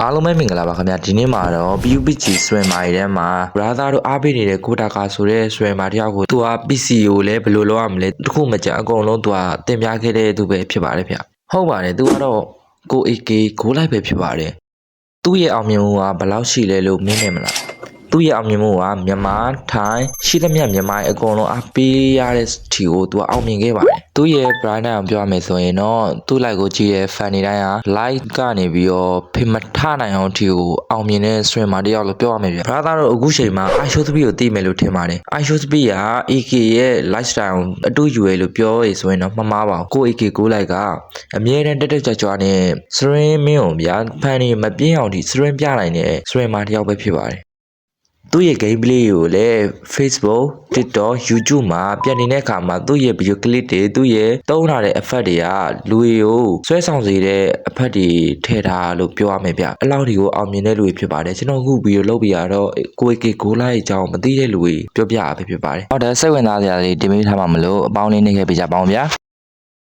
အားလုံးပဲမင်္ဂလာပါခင်ဗျာဒီနေ့မှာတော့ PUBG ဆွဲမာရီထဲမှာ brother တို့အားပေးနေတဲ့ကိုတာကာဆိုတဲ့ဆွဲမာတယောက်ကိုသူက PC ကိုလည်းဘယ်လိုလုပ်ရမလဲတခုမကြအကုန်လုံးသူကတင်ပြခဲ့တဲ့သူပဲဖြစ်ပါတယ်ဗျဟုတ်ပါတယ်သူကတော့ကို AK ကိုလိုက်ပဲဖြစ်ပါတယ်သူ့ရဲ့အောင်မြင်မှုကဘယ်လောက်ရှိလဲလို့မင်းနေမလားသူ့ရဲ့အောင်မြင်မှုကမြန်မာထိုင်းရှိသမျှမြန်မာအကုန်လုံးအားပေးရတဲ့ထီကိုသူကအောင်မြင်ခဲ့ပါတယ်သူ့ရဲ့ brand အောင်ပြောရမယ်ဆိုရင်တော့သူ့ like ကိုကြည့်ရဲ့ fan တွေတိုင်းဟာ like ကနေပြီးတော့ဖိမထနိုင်အောင်ထီကိုအောင်မြင်တဲ့ streamer တယောက်လို့ပြောရမယ်ဗျ brother တို့အခုချိန်မှာ iShowSpeed ကိုသိမယ်လို့ထင်ပါတယ် iShowSpeed က AK ရဲ့ lifestyle အတူယူရလို့ပြောရဆိုရင်တော့မမှားပါဘူးကို AK ကို like ကအမြဲတမ်းတက်တက်ကြွကြွနဲ့ stream မင်းအောင်ဗျာ fan တွေမပြင်းအောင်ဒီ stream ပြနိုင်တဲ့ streamer တယောက်ပဲဖြစ်ပါတယ်သူ့ရဲ့ gameplay ကိုလည်း Facebook, TikTok, YouTube မှာပြန်နေတဲ့အခါမှာသူ့ရဲ့ video clip တွေသူ့ရဲ့သုံးလာတဲ့ effect တွေကလူတွေကိုဆွဲဆောင်စေတဲ့ effect တွေထည့်ထားလို့ပြောရမယ်ဗျအဲ့လောက်ဒီကိုအောင်မြင်တဲ့လူတွေဖြစ်ပါတယ်ကျွန်တော်အခု video လုပ်ပြရတော့ကိုAK ကိုလိုက်အကြောင်းမသိတဲ့လူတွေပြောပြရပဲဖြစ်ပါတယ်ဟုတ်တယ်စိတ်ဝင်စားစရာတွေတင်ပေးထားမှာမလို့အပေါင်းလေးနေခဲ့ပြကြပါအောင်ဗျာ